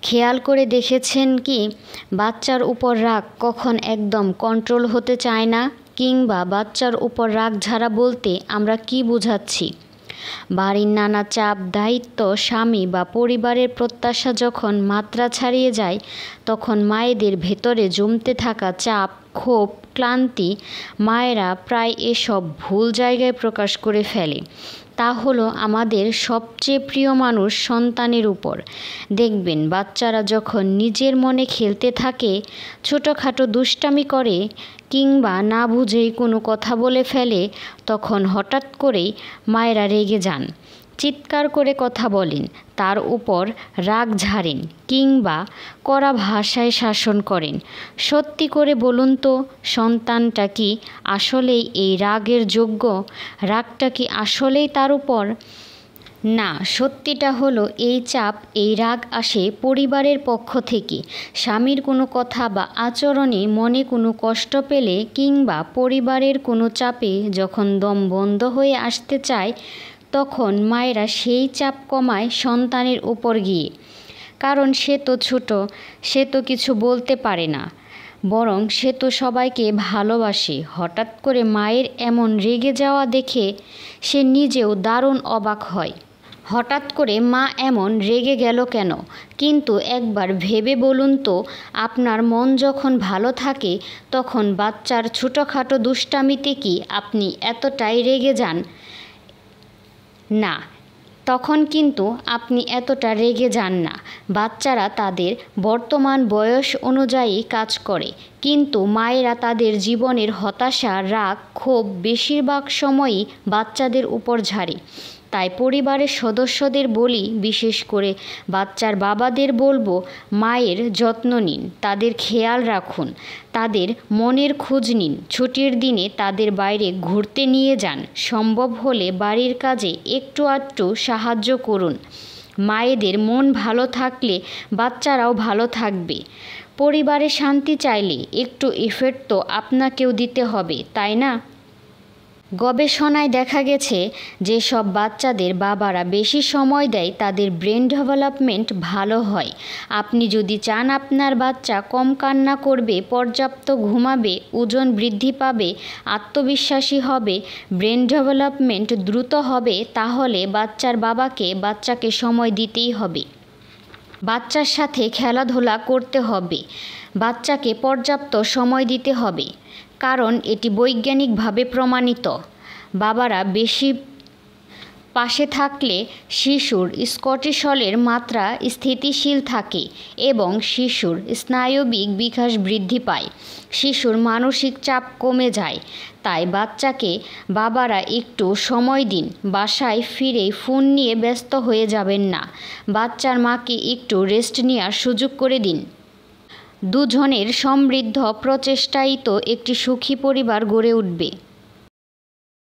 খেয়াল করে দেখেছেন কি বাচ্চার উপর রাগ কখন একদম কন্ট্রোল হতে চায় না, কিংবা বাচ্চার উপর রাগ ঝাড়া বলতে আমরা কি বোঝাচ্ছি? বাড়ির নানা চাপ, দায়িত্ব, স্বামী বা পরিবারের প্রত্যাশা যখন মাত্রা ছাড়িয়ে যায়, তখন মায়েদের ভেতরে জমতে থাকা চাপ, ক্ষোভ, ক্লান্তি মায়েরা প্রায় এসব ভুল জায়গায় প্রকাশ করে ফেলে। তা হলো আমাদের সবচেয়ে প্রিয় মানুষ সন্তানের উপর। দেখবেন বাচ্চারা যখন নিজের মনে খেলতে থাকে, ছোটোখাটো দুষ্টামি করে কিংবা না বুঝেই কোনো কথা বলে ফেলে, তখন হঠাৎ করেই মায়েরা রেগে যান, চিৎকার করে কথা বলেন, তার উপর রাগ ঝাড়েন কিংবা কড়া ভাষায় শাসন করেন। সত্যি করে বলুন তো, সন্তানটা কি আসলেই এই রাগের যোগ্য? রাগটা কি আসলেই তার উপর? না, সত্যিটা হলো এই চাপ, এই রাগ আসে পরিবারের পক্ষ থেকে। স্বামীর কোনো কথা বা আচরণে মনে কোনো কষ্ট পেলে কিংবা পরিবারের কোনো চাপে যখন দম বন্ধ হয়ে আসতে চায়, তখন মায়েরা সেই চাপ কমায় সন্তানের উপর গিয়ে। কারণ সে তো ছোট, সে তো কিছু বলতে পারে না, বরং সে তো সবাইকে ভালোবাসে। হঠাৎ করে মায়ের এমন রেগে যাওয়া দেখে সে নিজেও দারুণ অবাক হয়। হঠাৎ করে মা এমন রেগে গেল কেন? কিন্তু একবার ভেবে বলুন তো, আপনার মন যখন ভালো থাকে তখন বাচ্চার ছোটোখাটো দুষ্টামিতে কি আপনি এতটাই রেগে যান? না, তখন কিন্তু আপনি এতটা রেগে যান না। বাচ্চারা তাদের বর্তমান বয়স অনুযায়ী কাজ করে, কিন্তু মায়েরা তাদের জীবনের হতাশা, রাগ, ক্ষোভ বেশিরভাগ সময়ই বাচ্চাদের উপর ঝাড়ে। তাই পরিবারের সদস্যদের বলি, বিশেষ করে বাচ্চার বাবাদের বলবো, মায়ের যত্ন নিন, তাদের খেয়াল রাখুন, তাদের মনের খোঁজ নিন। ছুটির দিনে তাদের বাইরে ঘুরতে নিয়ে যান, সম্ভব হলে বাড়ির কাজে একটু আধটু সাহায্য করুন। মায়েদের মন ভালো থাকলে বাচ্চারাও ভালো থাকবে। পরিবারে শান্তি চাইলে একটু এফর্ট তো আপনাকেও দিতে হবে, তাই না? গবেষণায় দেখা গেছে যে সব বাচ্চাদের বাবারা বেশি সময় দেয়, তাদের ব্রেন ডেভেলপমেন্ট ভালো হয়। আপনি যদি চান আপনার বাচ্চা কম কান্না করবে, পর্যাপ্ত ঘুমাবে, ওজন বৃদ্ধি পাবে, আত্মবিশ্বাসী হবে, ব্রেন ডেভেলপমেন্ট দ্রুত হবে, তাহলে বাচ্চার বাবাকে বাচ্চাকে সময় দিতেই হবে। বাচ্চার সাথে খেলাধুলা করতে হবে, বাচ্চাকে পর্যাপ্ত সময় দিতে হবে। কারণ এটি বৈজ্ঞানিকভাবে প্রমাণিত। বাবারা বেশি পাশে থাকলে শিশুর কর্টিসলের মাত্রা স্থিতিশীল থাকে এবং শিশুর স্নায়বিক বিকাশ বৃদ্ধি পায়, শিশুর মানসিক চাপ কমে যায়। তাই বাচ্চাকে বাবারা একটু সময় দিন। বাসায় ফিরে ফোন নিয়ে ব্যস্ত হয়ে যাবেন না। বাচ্চার মাকে একটু রেস্ট নেওয়ার সুযোগ করে দিন। দুজনের সমৃদ্ধ প্রচেষ্টায় তো একটি সুখী পরিবার গড়ে উঠবে।